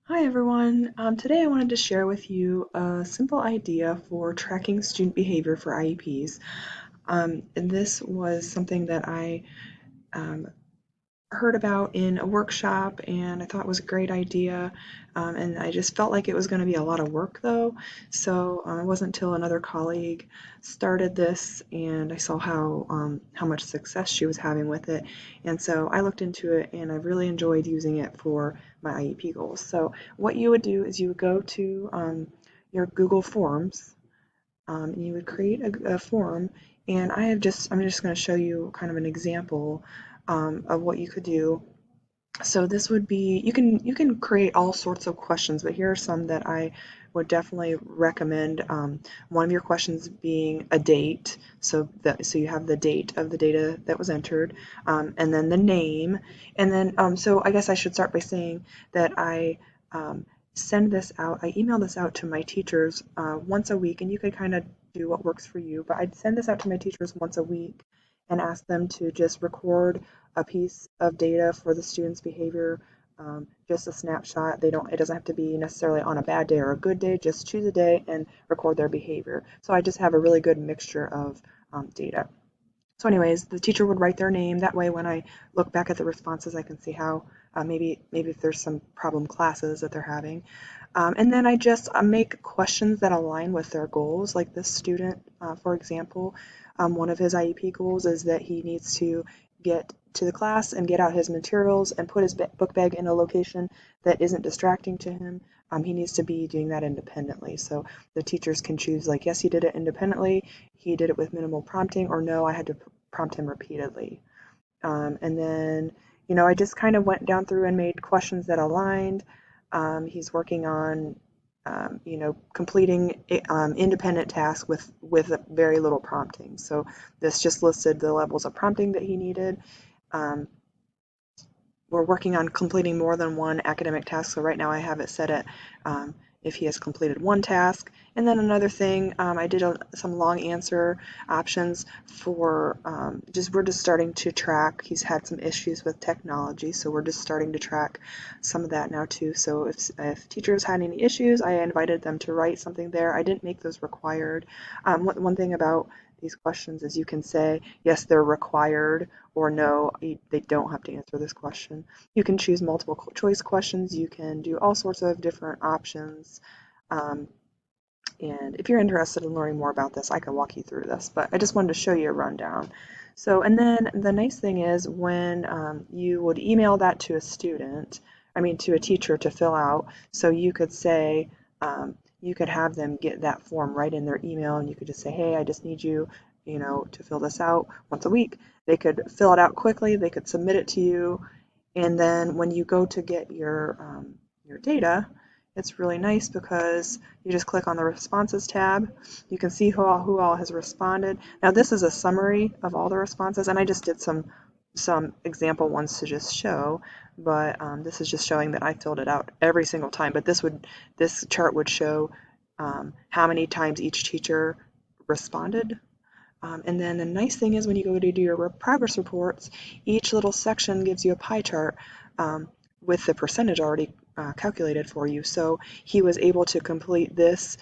Hi everyone. Today I wanted to share with you a simple idea for tracking student behavior for IEPs. And this was something that I um, heard about in a workshop and I thought was a great idea. And I just felt like it was going to be a lot of work though. So it wasn't until another colleague started this and I saw how much success she was having with it. And so I looked into it and I really enjoyed using it for my IEP goals. So what you would do is you would go to your Google Forms and you would create a form. And I'm just going to show you kind of an example of what you could do. So this would be, you can create all sorts of questions, but here are some that I would definitely recommend. One of your questions being a date, so you have the date of the data that was entered, and then the name, and then so I guess I should start by saying that um, I email this out to my teachers once a week, and you could kind of do what works for you, but I'd send this out to my teachers once a week and ask them to just record a piece of data for the student's behavior, just a snapshot. It doesn't have to be necessarily on a bad day or a good day, just choose a day and record their behavior. So I just have a really good mixture of data. So anyways, the teacher would write their name. That way when I look back at the responses, I can see how maybe if there's some problem classes that they're having. And then I just make questions that align with their goals. Like this student, for example, one of his IEP goals is that he needs to get to the class and get out his materials and put his book bag in a location that isn't distracting to him. He needs to be doing that independently. So the teachers can choose like, yes, he did it independently, he did it with minimal prompting, or no, I had to prompt him repeatedly. And then, I just kind of went down through and made questions that aligned. He's working on, completing independent tasks with very little prompting. So this just listed the levels of prompting that he needed. Um, we're working on completing more than one academic task. So right now I have it set at if he has completed one task. And then another thing, I did some long answer options for we're just starting to track. He's had some issues with technology, so we're just starting to track some of that now too. So if teachers had any issues, I invited them to write something there. I didn't make those required. One thing about these questions is you can say, yes, they're required, or no, they don't have to answer this question. You can choose multiple choice questions. You can do all sorts of different options. Um, and if you're interested in learning more about this, I can walk you through this, but I just wanted to show you a rundown. So, and then the nice thing is when you would email that to a student, to a teacher to fill out, so you could say, you could have them get that form right in their email, and you could just say, hey, I just need you, to fill this out once a week. They could fill it out quickly, they could submit it to you, and then when you go to get your data, it's really nice because you just click on the responses tab. You can see who all has responded. Now this is a summary of all the responses, and I just did some example ones to just show, but this is just showing that I filled it out every single time. But this chart would show how many times each teacher responded. And then the nice thing is when you go to do your progress reports, each little section gives you a pie chart with the percentage already calculated for you. So he was able to complete this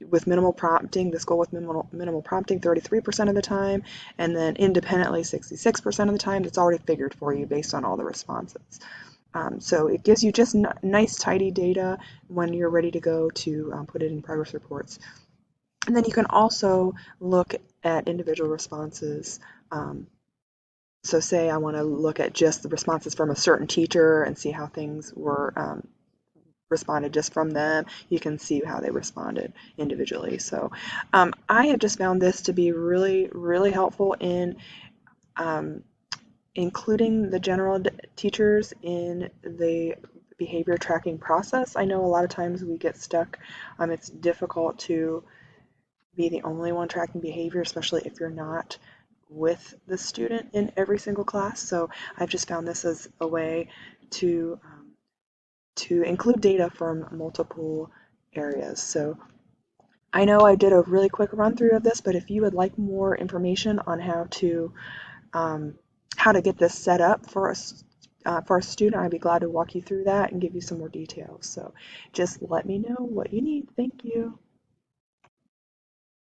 with minimal prompting, this goal with minimal prompting 33% of the time, and then independently 66% of the time. It's already figured for you based on all the responses. So it gives you just nice, tidy data when you're ready to go to put it in progress reports. And then you can also look at individual responses. Um, so say I want to look at just the responses from a certain teacher and see how things were responded just from them. You can see how they responded individually. So I have just found this to be really, really helpful in um, including the general teachers in the behavior tracking process. I know a lot of times we get stuck. It's difficult to be the only one tracking behavior, especially if you're not with the student in every single class. So I've just found this as a way to include data from multiple areas. So I know I did a really quick run through of this, but if you would like more information on um, how to get this set up for for a student, I'd be glad to walk you through that and give you some more details. So just let me know what you need. Thank you.